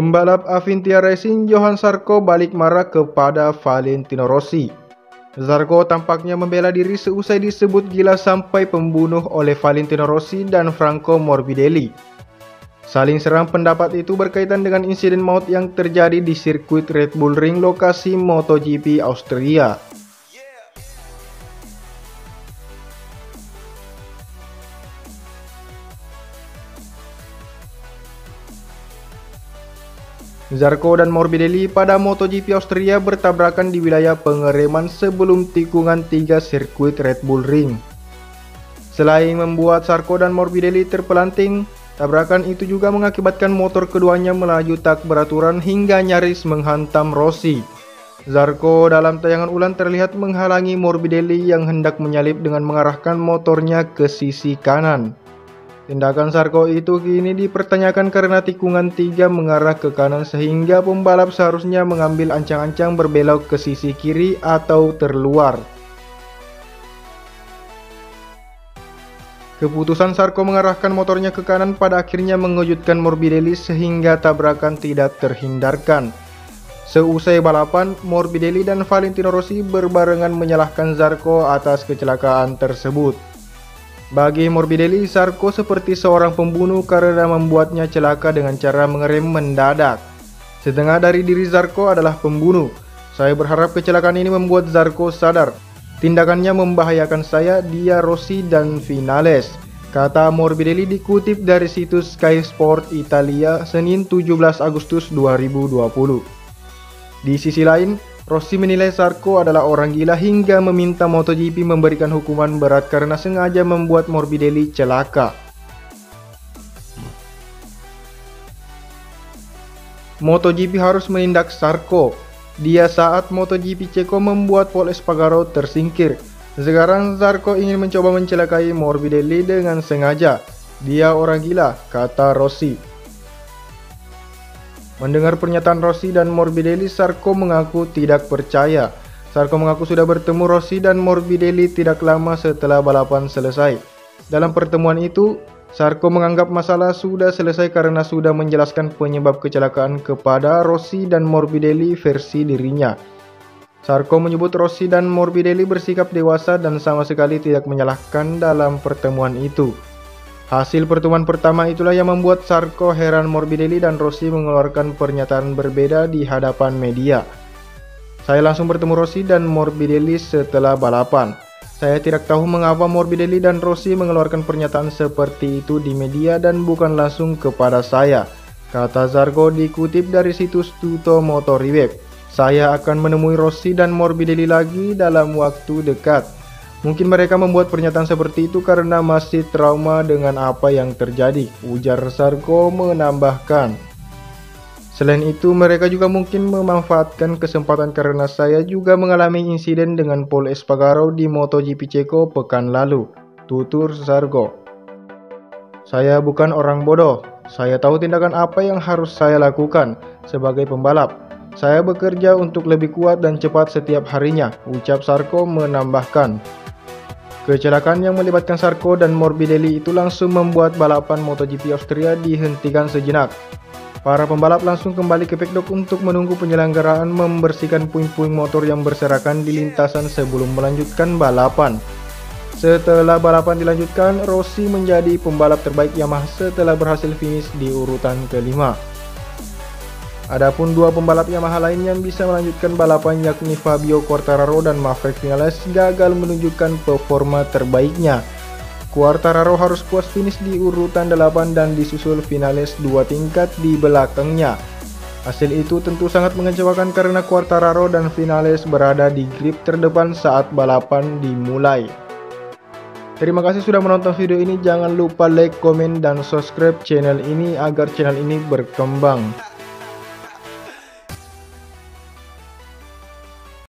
Pembalap Avintia Racing Johan Zarco balik marah kepada Valentino Rossi. Zarco tampaknya membela diri seusai disebut gila sampai pembunuh oleh Valentino Rossi dan Franco Morbidelli. Saling serang pendapat itu berkaitan dengan insiden maut yang terjadi di sirkuit Red Bull Ring lokasi MotoGP Austria. Zarco dan Morbidelli pada MotoGP Austria bertabrakan di wilayah pengereman sebelum tikungan 3 sirkuit Red Bull Ring. Selain membuat Zarco dan Morbidelli terpelanting, tabrakan itu juga mengakibatkan motor keduanya melaju tak beraturan hingga nyaris menghantam Rossi. Zarco dalam tayangan ulang terlihat menghalangi Morbidelli yang hendak menyalip dengan mengarahkan motornya ke sisi kanan. Tindakan Zarco itu kini dipertanyakan karena tikungan 3 mengarah ke kanan sehingga pembalap seharusnya mengambil ancang-ancang berbelok ke sisi kiri atau terluar. Keputusan Zarco mengarahkan motornya ke kanan pada akhirnya mengejutkan Morbidelli sehingga tabrakan tidak terhindarkan. Seusai balapan, Morbidelli dan Valentino Rossi berbarengan menyalahkan Zarco atas kecelakaan tersebut. Bagi Morbidelli, Zarco seperti seorang pembunuh karena membuatnya celaka dengan cara mengerem mendadak. Setengah dari diri Zarco adalah pembunuh. Saya berharap kecelakaan ini membuat Zarco sadar. Tindakannya membahayakan saya, dia, Rossi, dan Vinales, kata Morbidelli dikutip dari situs Sky Sport Italia Senin 17 Agustus 2020. Di sisi lain, Rossi menilai Zarco adalah orang gila hingga meminta MotoGP memberikan hukuman berat karena sengaja membuat Morbidelli celaka. MotoGP harus menindak Zarco. Dia saat MotoGP Ceko membuat Pol Espargaro tersingkir. Sekarang Zarco ingin mencoba mencelakai Morbidelli dengan sengaja. Dia orang gila, kata Rossi. Mendengar pernyataan Rossi dan Morbidelli, Zarco mengaku tidak percaya. Zarco mengaku sudah bertemu Rossi dan Morbidelli tidak lama setelah balapan selesai. Dalam pertemuan itu, Zarco menganggap masalah sudah selesai karena sudah menjelaskan penyebab kecelakaan kepada Rossi dan Morbidelli versi dirinya. Zarco menyebut Rossi dan Morbidelli bersikap dewasa dan sama sekali tidak menyalahkan dalam pertemuan itu. Hasil pertemuan pertama itulah yang membuat Zarco heran. Morbidelli dan Rossi mengeluarkan pernyataan berbeda di hadapan media. Saya langsung bertemu Rossi dan Morbidelli setelah balapan. Saya tidak tahu mengapa Morbidelli dan Rossi mengeluarkan pernyataan seperti itu di media dan bukan langsung kepada saya, kata Zarco dikutip dari situs Tutto Moto Reweb. Saya akan menemui Rossi dan Morbidelli lagi dalam waktu dekat. Mungkin mereka membuat pernyataan seperti itu karena masih trauma dengan apa yang terjadi, ujar Zarco menambahkan. Selain itu, mereka juga mungkin memanfaatkan kesempatan karena saya juga mengalami insiden dengan Pol Espargaro di MotoGP Ceko pekan lalu, tutur Zarco. Saya bukan orang bodoh, saya tahu tindakan apa yang harus saya lakukan sebagai pembalap. Saya bekerja untuk lebih kuat dan cepat setiap harinya, ucap Zarco menambahkan. Kecelakaan yang melibatkan Zarco dan Morbidelli itu langsung membuat balapan MotoGP Austria dihentikan sejenak. Para pembalap langsung kembali ke paddock untuk menunggu penyelenggaraan membersihkan puing-puing motor yang berserakan di lintasan sebelum melanjutkan balapan. Setelah balapan dilanjutkan, Rossi menjadi pembalap terbaik Yamaha setelah berhasil finish di urutan kelima. Adapun dua pembalap Yamaha lain yang bisa melanjutkan balapan yakni Fabio Quartararo dan Maverick Vinales gagal menunjukkan performa terbaiknya. Quartararo harus puas finish di urutan 8 dan disusul Vinales 2 tingkat di belakangnya. Hasil itu tentu sangat mengecewakan karena Quartararo dan Vinales berada di grip terdepan saat balapan dimulai. Terima kasih sudah menonton video ini. Jangan lupa like, komen, dan subscribe channel ini agar channel ini berkembang.